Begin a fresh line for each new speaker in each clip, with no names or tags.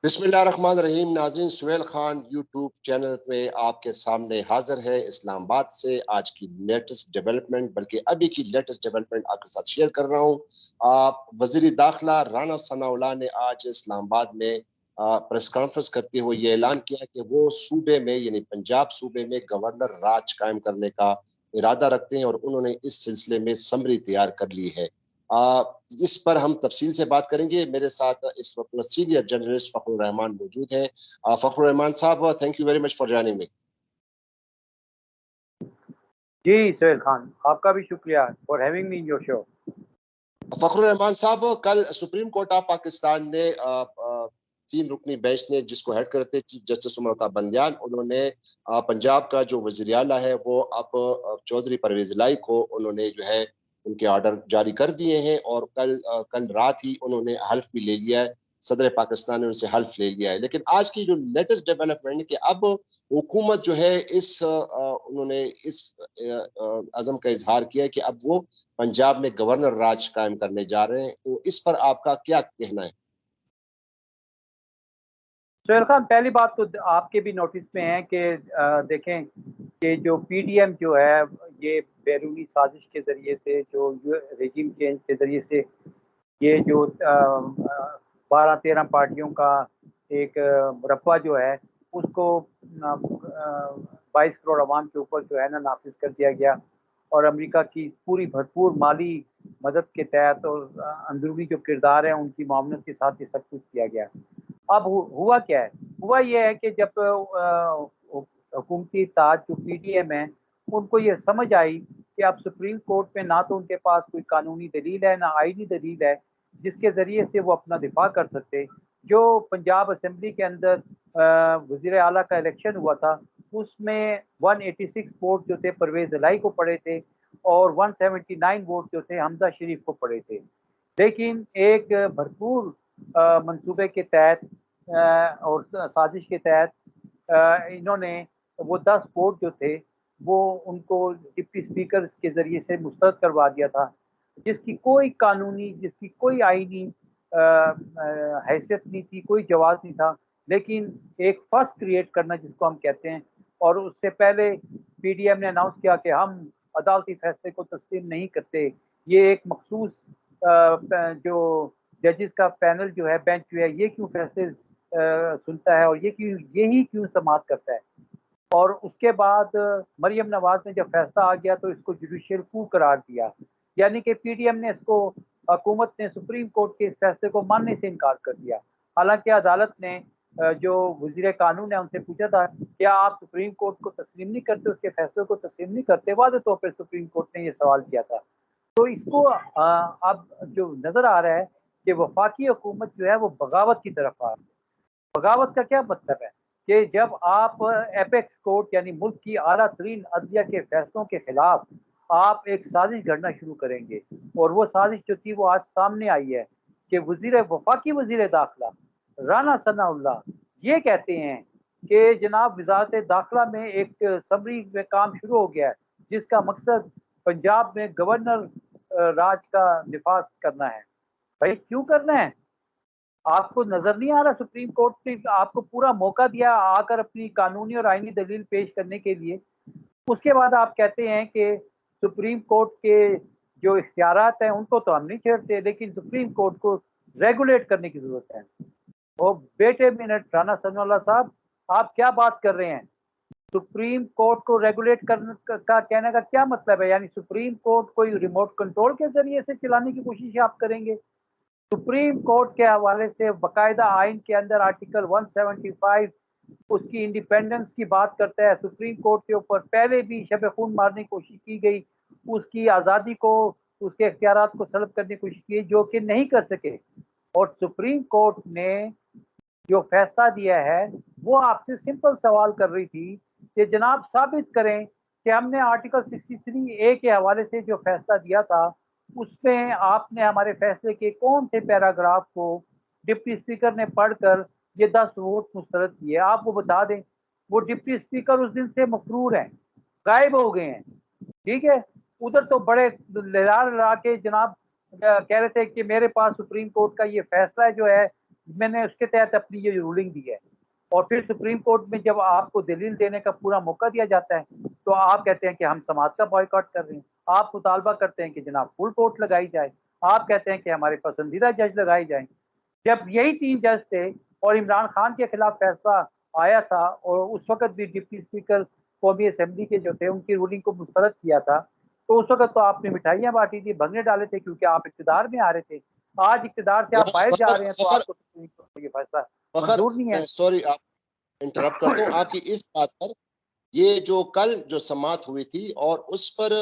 बिस्मिल्लाहिर्रहमानिर्रहीम। नाज़रीन, Suhail Khan YouTube channel पे आपके सामने हाजिर है इस्लामाबाद से आज की लेटेस्ट डेवलपमेंट, बल्कि अभी की लेटेस्ट डेवलपमेंट आपके साथ शेयर कर रहा हूँ। वज़ीर दाखिला राना सनाउल्लाह ने आज इस्लामाबाद में प्रेस कॉन्फ्रेंस करते हुए ये ऐलान किया कि वो सूबे में यानी पंजाब सूबे में गवर्नर राज कायम करने का इरादा रखते हैं और उन्होंने इस सिलसिले में समरी तैयार कर ली है। आ, इस पर हम तफसील से बात करेंगे। मेरे साथ इस वक्त सीनियर जर्नलिस्ट फखरुर रहमान मौजूद हैं। Fakhrur Rahman sahab, thank you very much for joining me.
जी सोहेल खान, आपका भी शुक्रिया for having me in your show.
Fakhrur Rahman sahab, कल सुप्रीम कोर्ट ऑफ पाकिस्तान ने 3 रुकनी बेंच ने, जिसको हेड करते चीफ जस्टिस उमर अता बंदियान, उन्होंने पंजाब का जो वज़ीर आला है वो अब चौधरी परवेज लाई को उन्होंने जो है उनके ऑर्डर जारी कर दिए हैं और कल रात ही उन्होंने हल्फ भी ले लिया है। सदर पाकिस्तान ने उनसे हल्फ ले लिया है। लेकिन आज की जो लेटेस्ट डेवलपमेंट है कि अब हुकूमत जो है उन्होंने इस अज़म का इजहार किया है कि अब वो पंजाब में गवर्नर राज कायम करने जा रहे हैं। तो इस पर आपका क्या कहना है?
सोहेल खान, पहली बात तो आपके भी नोटिस में है कि देखें कि जो पीडीएम जो है ये बैरूनी साजिश के ज़रिए से, जो रेजिम चेंज के ज़रिए से, ये जो 12-13 पार्टियों का एक मुरब्बा जो है उसको 22 करोड़ अवाम के ऊपर जो है ना नाफिज कर दिया गया और अमेरिका की पूरी भरपूर माली मदद के तहत और अंदरूनी जो किरदार हैं उनकी मामलत के साथ ये सब कुछ किया गया। अब हुआ क्या है? हुआ ये है कि जब हुकूमती ताज जो पीडीएम है उनको ये समझ आई कि अब सुप्रीम कोर्ट में ना तो उनके पास कोई कानूनी दलील है ना आईनी दलील है जिसके ज़रिए से वो अपना दिफा कर सकते। जो पंजाब असेंबली के अंदर वज़ीर आला का इलेक्शन हुआ था उसमें 186 वोट जो थे परवेज इलाही को पड़े थे और 179 वोट जो थे हमजा शरीफ को पड़े थे। लेकिन एक भरपूर मंसूबे के तहत और साजिश के तहत इन्होंने वो 10 वोट जो थे वो उनको डिप्टी स्पीकर के ज़रिए से मुस्तरद करवा दिया था, जिसकी कोई कानूनी, जिसकी कोई आईनी हैसियत नहीं थी, कोई जवाब नहीं था। लेकिन एक फर्स्ट क्रिएट करना जिसको हम कहते हैं, और उससे पहले पीडीएम ने अनाउंस किया कि हम अदालती फैसले को तस्लीम नहीं करते। ये एक मखसूस जो जजेस का पैनल जो है, बेंच जो है, ये क्यों फैसले सुनता है और यही क्यों समाअत करता है। और उसके बाद मरियम नवाज ने जब फैसला आ गया तो इसको जुडिशियल कू करार दिया, यानी कि पीडीएम ने इसको, हुकूमत ने सुप्रीम कोर्ट के इस फैसले को मानने से इनकार कर दिया। हालांकि अदालत ने जो वज़ीर कानून है उनसे पूछा था क्या आप सुप्रीम कोर्ट को तस्लीम नहीं करते, उसके फैसले को तस्लीम नहीं करते। वादे तौर पर सुप्रीम कोर्ट ने ये सवाल किया था। तो इसको अब जो नजर आ रहा है कि वफाकी हुकूमत जो है वो बगावत की तरफ आ रही है। बगावत का क्या मतलब है कि जब आप एपेक्स कोर्ट यानी मुल्क की आला तरीन अदलिया के फैसलों के खिलाफ आप एक साजिश गढ़ना शुरू करेंगे, और वो साजिश जो थी वो आज सामने आई है कि वफाकी वजीर दाखिला राना सनाउल्लाह ये कहते हैं कि जनाब वजारत दाखिला में एक समरी में काम शुरू हो गया है जिसका मकसद पंजाब में गवर्नर राज का दिफा करना है। भाई क्यों करना है? आपको नजर नहीं आ रहा सुप्रीम कोर्ट ने आपको पूरा मौका दिया आकर अपनी कानूनी और आईनी दलील पेश करने के लिए। उसके बाद आप कहते हैं कि सुप्रीम कोर्ट के जो इख्तियारात हैं उनको तो हम नहीं छेड़ते, लेकिन सुप्रीम कोर्ट को रेगुलेट करने की जरूरत है। और बेटे मिनट राना सनाउल्लाह साहब, आप क्या बात कर रहे हैं? सुप्रीम कोर्ट को रेगुलेट करने का कहने का क्या मतलब है? यानी सुप्रीम कोर्ट कोई रिमोट कंट्रोल के जरिए से चलाने की कोशिश आप करेंगे? सुप्रीम कोर्ट के हवाले से बाकायदा आइन के अंदर आर्टिकल 175 उसकी इंडिपेंडेंस की बात करता है। सुप्रीम कोर्ट के ऊपर पहले भी शब खून मारने की कोशिश की गई, उसकी आज़ादी को, उसके इख्तियारात को सल्ब करने की कोशिश की, जो कि नहीं कर सके। और सुप्रीम कोर्ट ने जो फैसला दिया है वो आपसे सिंपल सवाल कर रही थी कि जनाब साबित करें कि हमने आर्टिकल 63 ए के हवाले से जो फैसला दिया था उसमें आपने हमारे फैसले के कौन से पैराग्राफ को डिप्टी स्पीकर ने पढ़कर ये 10 वोट मुस्तरद किए, आप वो बता दें। वो डिप्टी स्पीकर उस दिन से मफरूर हैं, गायब हो गए हैं। ठीक है, उधर तो बड़े लड़ा लड़ा के जनाब कह रहे थे कि मेरे पास सुप्रीम कोर्ट का ये फैसला जो है میں نے اس کے تحت اپنی یہ رولنگ دی ہے، اور پھر سپریم کورٹ میں جب آپ کو دلیل دینے کا پورا موقع دیا جاتا ہے تو آپ کہتے ہیں کہ ہم سماعت کا بائیکاٹ کر رہے ہیں، آپ مطالبہ کرتے ہیں کہ جناب فل کورٹ لگائی جائے، آپ کہتے ہیں کہ ہمارے پسندیدہ جج لگائے جائیں۔ جب یہی 3 جج تھے اور عمران خان کے خلاف فیصلہ آیا تھا اور اس وقت بھی ڈپٹی اسپیکر قومی اسمبلی کے جو تھے ان کی رولنگ کو مسترد کیا تھا، تو اس وقت تو آپ نے مٹھائیاں بانٹی تھی، بھنگے ڈالے تھے، کیونکہ آپ اقتدار میں آ رہے تھے۔ آج اقتدار سے آپ
یہاں
باہر جا
فخر
رہے ہیں تو
فخر
آپ کو سپریم کورٹ کا یہ فیصلہ
فخر
منظور نہیں ہے۔
میں سوری آپ انٹرپٹ کرتا ہوں آپ کی اس بات پر، یہ جو کل جو سماعت ہوئی تھی اور اس پر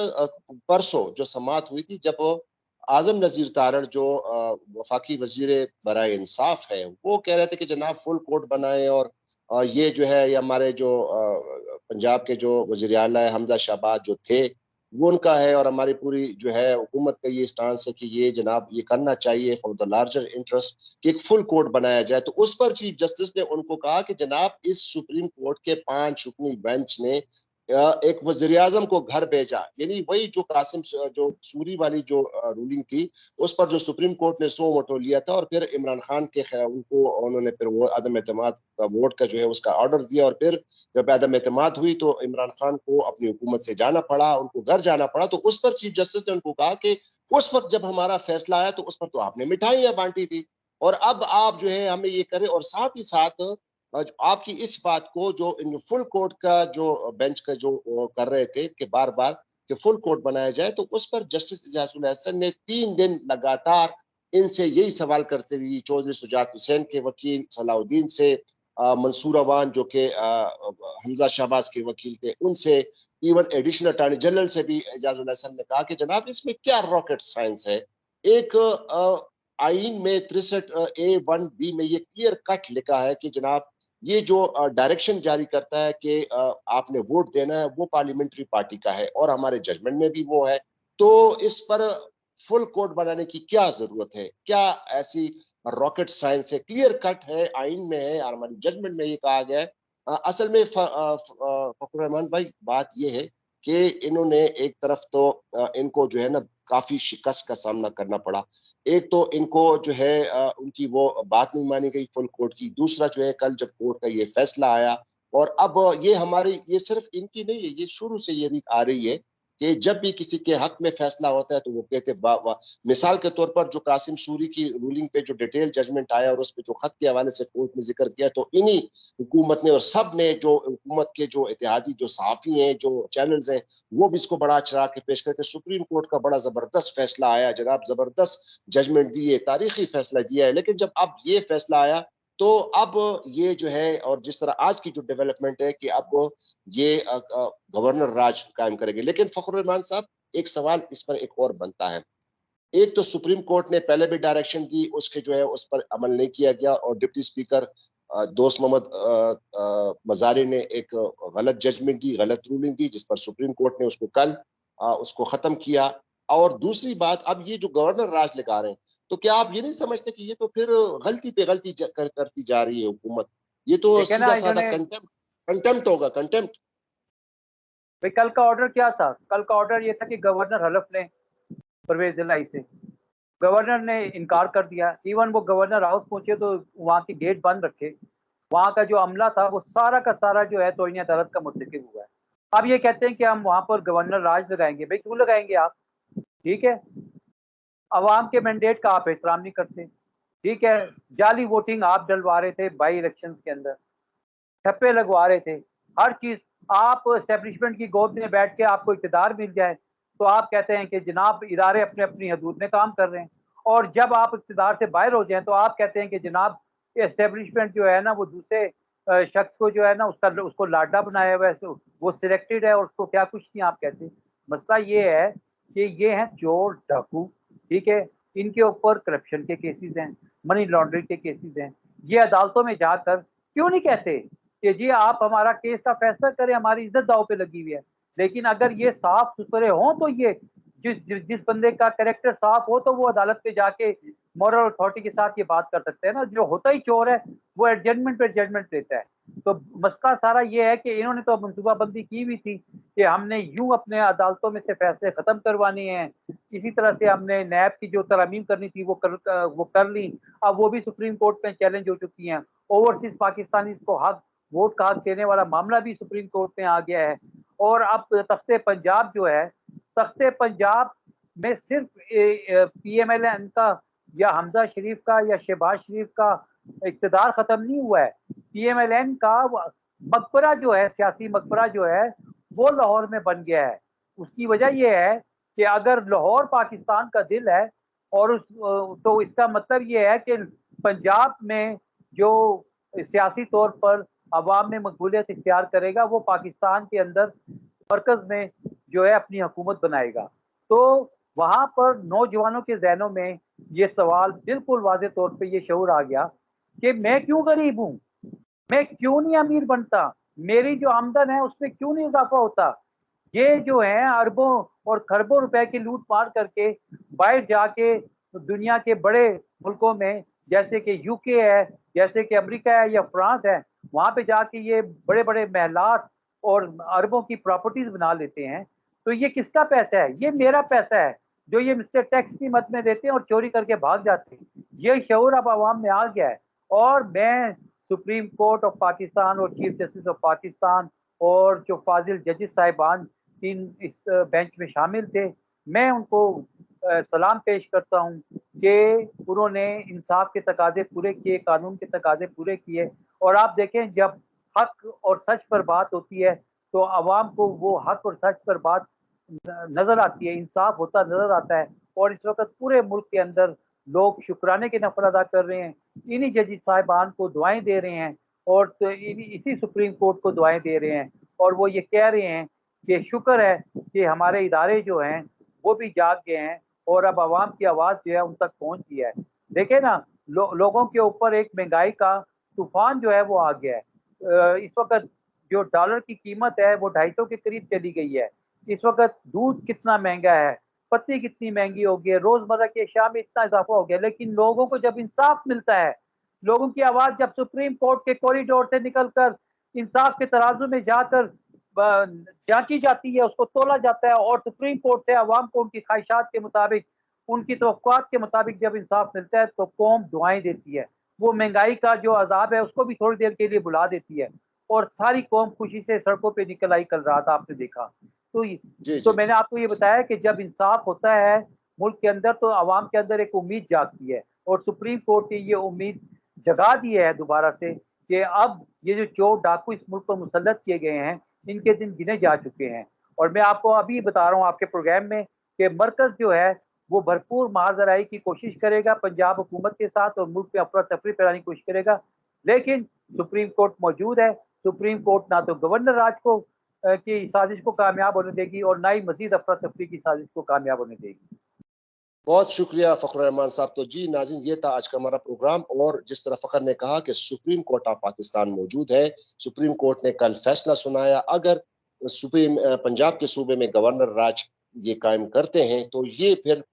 پرسوں جو سماعت ہوئی تھی، جب اعظم نذیر تارڑ جو وفاقی وزیر برائے انصاف ہے، وہ کہہ رہے تھے کہ جناب فل کورٹ بنائیں، اور یہ جو ہے یہ ہمارے جو پنجاب کے جو وزیر اعلیٰ حمزہ شہباز جو تھے وہ ان کا ہے، اور ہماری پوری جو ہے حکومت کا یہ اسٹانس ہے کہ یہ جناب یہ کرنا چاہیے فار دا لارجر انٹرسٹ کہ ایک فل کورٹ بنایا جائے۔ تو اس پر چیف جسٹس نے ان کو کہا کہ جناب اس سپریم کورٹ کے 5 رکنی بینچ نے ایک وزیر اعظم کو گھر بھیجا، یعنی وہی جو قاسم جو سوری والی جو رولنگ تھی اس پر جو سپریم کورٹ نے سو موٹو لیا تھا، اور پھر عمران خان کے ان کو انہوں نے پھر وہ عدم اعتماد کا ووٹ کا جو ہے اس کا آرڈر دیا، اور پھر جب عدم اعتماد ہوئی تو عمران خان کو اپنی حکومت سے جانا پڑا، ان کو گھر جانا پڑا۔ تو اس پر چیف جسٹس نے ان کو کہا کہ اس وقت جب ہمارا فیصلہ آیا تو اس پر تو آپ نے مٹھائیاں بانٹی تھی، اور اب آپ جو ہے ہمیں یہ کریں، اور ساتھ ہی ساتھ آپ کی اس بات کو جو فل کورٹ کا جو بینچ کا جو کر رہے تھے کہ بار بار کہ فل کورٹ بنایا جائے، تو اس پر جسٹس اجاز الحسن نے 3 دن لگاتار ان سے یہی سوال کرتے رہی، چودھری سجات حسین کے وکیل صلاح الدین سے، منصور اوان جو کہ حمزہ شہباز کے وکیل تھے ان سے، ایون ایڈیشنل اٹارنی جنرل سے بھی اعجاز الحسن نے کہا کہ جناب اس میں کیا راکٹ سائنس ہے، ایک آئین میں 63A(1)(b) میں یہ کلیئر کٹ لکھا ہے کہ جناب یہ جو ڈائریکشن جاری کرتا ہے کہ آپ نے ووٹ دینا ہے وہ پارلیمنٹری پارٹی کا ہے، اور ہمارے ججمنٹ میں بھی وہ ہے، تو اس پر فل کورٹ بنانے کی کیا ضرورت ہے؟ کیا ایسی راکٹ سائنس ہے؟ کلیئر کٹ ہے، آئین میں ہے، اور ہماری ججمنٹ میں یہ کہا گیا ہے۔ اصل میں فخر الرحمان بھائی بات یہ ہے کہ انہوں نے ایک طرف تو ان کو جو ہے نا کافی شکست کا سامنا کرنا پڑا، ایک تو ان کو جو ہے ان کی وہ بات نہیں مانی گئی فل کورٹ کی، دوسرا جو ہے کل جب کورٹ کا یہ فیصلہ آیا، اور اب یہ ہماری یہ صرف ان کی نہیں ہے، یہ شروع سے یہ ریت آ رہی ہے کہ جب بھی کسی کے حق میں فیصلہ ہوتا ہے تو وہ کہتے مثال کے طور پر جو قاسم سوری کی رولنگ پہ جو ڈیٹیل ججمنٹ آیا اور اس پہ جو خط کے حوالے سے کورٹ نے ذکر کیا، تو انہی حکومت نے اور سب نے جو حکومت کے جو اتحادی جو صحافی ہیں جو چینلز ہیں وہ بھی اس کو بڑا چڑھا کے پیش کر کے سپریم کورٹ کا بڑا زبردست فیصلہ آیا جناب، زبردست ججمنٹ دی ہے، تاریخی فیصلہ دیا ہے، لیکن جب اب یہ فیصلہ آیا تو اب یہ جو ہے، اور جس طرح آج کی جو ڈیولپمنٹ ہے کہ اب یہ گورنر راج قائم کریں گے، لیکن فخر الرحمان صاحب ایک سوال اس پر ایک اور بنتا ہے، ایک تو سپریم کورٹ نے پہلے بھی ڈائریکشن دی، اس کے جو ہے اس پر عمل نہیں کیا گیا، اور ڈپٹی اسپیکر دوست محمد مزاری نے ایک غلط ججمنٹ دی، غلط رولنگ دی، جس پر سپریم کورٹ نے اس کو کل اس کو ختم کیا، اور دوسری بات اب یہ جو گورنر راج لگا رہے ہیں، تو کیا آپ یہ نہیں سمجھتے کہ یہ تو پھر غلطی پہ غلطی کرتی جا رہی ہے حکومت، یہ تو
دیکھیں نا
سیدھا
انہوں
سادہ
نے
کنٹمپٹ ہوگا، کنٹمپٹ۔
بھائی کل کا آرڈر کیا تھا؟ کل کا آرڈر یہ تھا کہ گورنر حلف لیں پرویز الہی سے، گورنر نے انکار کر دیا، ایون وہ گورنر ہاؤس پہنچے تو وہاں کی گیٹ بند رکھے، وہاں کا جو عملہ تھا وہ سارا کا سارا جو ہے توہین عدالت کا مرتکب ہوا ہے۔ اب یہ کہتے ہیں کہ ہم وہاں پر گورنر راج لگائیں گے، بھائی کیوں لگائیں گے آپ؟ ٹھیک ہے، عوام کے مینڈیٹ کا آپ احترام نہیں کرتے، ٹھیک ہے، جعلی ووٹنگ آپ ڈلوا رہے تھے بائی الیکشن کے اندر، ٹھپے لگوا رہے تھے، ہر چیز آپ اسٹیبلشمنٹ کی گود میں بیٹھ کے آپ کو اقتدار مل جائے تو آپ کہتے ہیں کہ جناب ادارے اپنے اپنی حدود میں کام کر رہے ہیں، اور جب آپ اقتدار سے باہر ہو جائیں تو آپ کہتے ہیں کہ جناب اسٹیبلشمنٹ جو ہے نا وہ دوسرے شخص کو جو ہے نا اس کو لاڈا بنایا ہوا ہے، وہ سلیکٹڈ ہے اور اس کو کیا کچھ نہیں آپ کہتے۔ مسئلہ یہ ہے کہ یہ ہیں چور ڈاکو، ٹھیک ہے، ان کے اوپر کرپشن کے کیسز ہیں، منی لانڈرنگ کے کیسز ہیں، یہ عدالتوں میں جا کر کیوں نہیں کہتے کہ جی آپ ہمارا کیس کا فیصلہ کریں، ہماری عزت داؤ پہ لگی ہوئی ہے؟ لیکن اگر یہ صاف ستھرے ہوں تو یہ جس بندے کا کریکٹر صاف ہو تو وہ عدالت پہ جا کے مورل اتھارٹی کے ساتھ یہ بات کر سکتے ہیں نا، جو ہوتا ہی چور ہے वो एडजस्टमेंट पे एडजस्टमेंट देता है। तो मसला सारा ये है कि इन्होंने तो मनसूबा बंदी की हुई थी कि हमने यूं अपने अदालतों में से फैसले खत्म करवाने हैं, इसी तरह से हमने नैब की जो तरमीम करनी थी वो कर ली। अब वो भी सुप्रीम कोर्ट में चैलेंज हो चुकी हैं। ओवरसीज पाकिस्तानी को हक वोट का हक देने वाला मामला भी सुप्रीम कोर्ट में आ गया है। और अब तख्ते पंजाब जो है, तख्ते पंजाब में सिर्फ PMLN का या हमजा शरीफ का या शहबाज शरीफ का इक़्तिदार खत्म नहीं हुआ है। PMLN का मकबरा जो है, सियासी मकबरा जो है, वो लाहौर में बन गया है। उसकी वजह यह है कि अगर लाहौर पाकिस्तान का दिल है और तो इसका मतलब ये है कि पंजाब में जो सियासी तौर पर अवाम में मकबूलियत इख्तियार करेगा, वो पाकिस्तान के अंदर मरकज में जो है अपनी हुकूमत बनाएगा। तो वहां पर नौजवानों के जहनों में ये सवाल बिल्कुल वाज़े तौर पे ये शऊर आ गया कि मैं क्यों गरीब हूँ, मैं क्यों नहीं अमीर बनता, मेरी जो आमदन है उसमें क्यों नहीं इजाफा होता। ये जो है अरबों और खरबों रुपए की लूट मार करके बाहर जाके दुनिया के बड़े मुल्कों में, जैसे कि यूके है, जैसे कि अमेरिका है या फ्रांस है, वहां पे जाके ये बड़े बड़े महलात और अरबों की प्रॉपर्टीज बना लेते हैं। तो ये किसका पैसा है? ये मेरा पैसा है जो ये मिस्टर टैक्स की मद में देते हैं और चोरी करके भाग जाते हैं। ये शऊर अब आवाम में आ गया है। और मैं सुप्रीम कोर्ट ऑफ पाकिस्तान और चीफ जस्टिस ऑफ पाकिस्तान और जो फाजिल जजेस साहिबान इस बेंच में शामिल थे, मैं उनको सलाम पेश करता हूँ कि उन्होंने इंसाफ के तकाजे पूरे किए, कानून के तकाजे पूरे किए। और आप देखें, जब हक और सच पर बात होती है तो आवाम को वो हक और सच पर बात नजर आती है, इंसाफ होता नजर आता है। और इस वक्त पूरे मुल्क के अंदर लोग शुक्राने के नफल अदा कर रहे हैं, इन्हीं जजी साहिबान को दुआएं दे रहे हैं और तो इसी सुप्रीम कोर्ट को दुआएं दे रहे हैं। और वो ये कह रहे हैं कि शुक्र है कि हमारे इदारे जो हैं वो भी जाग गए हैं और अब आवाम की आवाज़ जो है उन तक पहुंच गई है। देखे ना, लोगों के ऊपर एक महंगाई का तूफान जो है वो आ गया है। इस वक्त जो डॉलर की कीमत है वो 250 के करीब चली गई है। इस वक्त दूध कितना महंगा है, पत्ती कितनी महंगी हो गई है, रोजमर्रा की अशिया में इतना इजाफा हो गया। लेकिन लोगों को जब इंसाफ मिलता है, लोगों की आवाज जब सुप्रीम कोर्ट के कॉरिडोर से निकलकर इंसाफ के तराजू में जाकर जांची जाती है, उसको तोला जाता है और सुप्रीम कोर्ट से आवाम को उनकी ख्वाहिशात के मुताबिक, उनकी तवक्कुआत के मुताबिक जब इंसाफ मिलता है तो कौम दुआएं देती है। वो महंगाई का जो अजाब है उसको भी थोड़ी देर के लिए बुला देती है और सारी कौम खुशी से सड़कों पे निकल आई। कल रात आपने देखा। तो
जी
तो
जी।
मैंने आपको ये बताया कि जब इंसाफ होता है मुल्क के अंदर तो आवाम के अंदर एक उम्मीद जागती है और सुप्रीम कोर्ट ने ये उम्मीद जगा दी है दोबारा से कि अब ये जो चोर डाकू इस मुल्क पर मुसल्लत किए गए हैं, इनके दिन गिने जा चुके हैं। और मैं आपको अभी बता रहा हूँ आपके प्रोग्राम में कि मरकज जो है वो भरपूर माजराई की कोशिश करेगा पंजाब हुकूमत के साथ और मुल्क में अफरा तफरी फैलाने की कोशिश करेगा। लेकिन सुप्रीम कोर्ट मौजूद है। सुप्रीम कोर्ट ना तो गवर्नर राज को की साजिश को कामयाब होने देगी और ना ही मजीद अफरा तफरी की साजिश को कामयाब होने देगी।
बहुत शुक्रिया फ़खर रहमान साहब। तो जी नाज़रीन, ये था आज का हमारा प्रोग्राम। और जिस तरह फ़खर ने कहा कि सुप्रीम कोर्ट ऑफ पाकिस्तान मौजूद है, सुप्रीम कोर्ट ने कल फैसला सुनाया। अगर सुप्रीम पंजाब के सूबे में गवर्नर राज ये कायम करते हैं तो ये फिर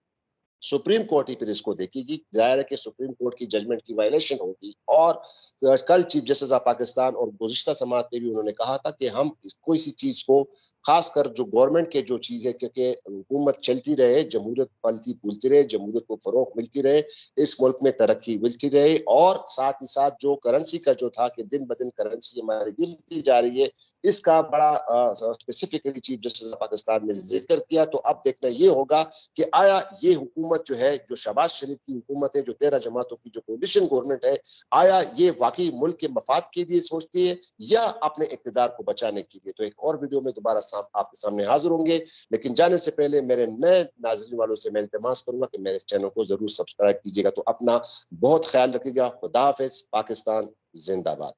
सुप्रीम कोर्ट ही फिर इसको देखेगी। जाहिर है कि सुप्रीम कोर्ट की जजमेंट की वायलेशन होगी। और कल चीफ जस्टिस ऑफ पाकिस्तान और गुज़िश्ता समात में भी उन्होंने कहा था कि हम कोई सी चीज को, खासकर जो गवर्नमेंट के जो चीज है, क्योंकि हुकूमत चलती रहे, जमहूरियत फलती फूलती रहे, जमहूरियत को फरोग मिलती रहे, इस मुल्क में तरक्की मिलती रहे। और साथ ही साथ जो करेंसी का जो था कि दिन ब दिन करेंसी हमारी गिरती जा रही है, इसका बड़ा specifically chief justice of Pakistan ने जिक्र किया। तो अब देखना ये होगा कि आया ये हुकूमत जो है, जो शहबाज शरीफ की हुकूमत है, जो 13 जमातों की जो कोलिशन गवर्नमेंट है, आया ये वाकई मुल्क के मफाद के लिए सोचती है या अपने इक़्तिदार को बचाने के लिए। तो एक और वीडियो में दोबारा आपके सामने हाजिर होंगे, लेकिन जाने से पहले मेरे नए नाज़रीन वालों से मैं इल्तिमास करूंगा कि मेरे चैनल को जरूर सब्सक्राइब कीजिएगा। तो अपना बहुत ख्याल रखिएगा। खुदा हाफिज। पाकिस्तान जिंदाबाद।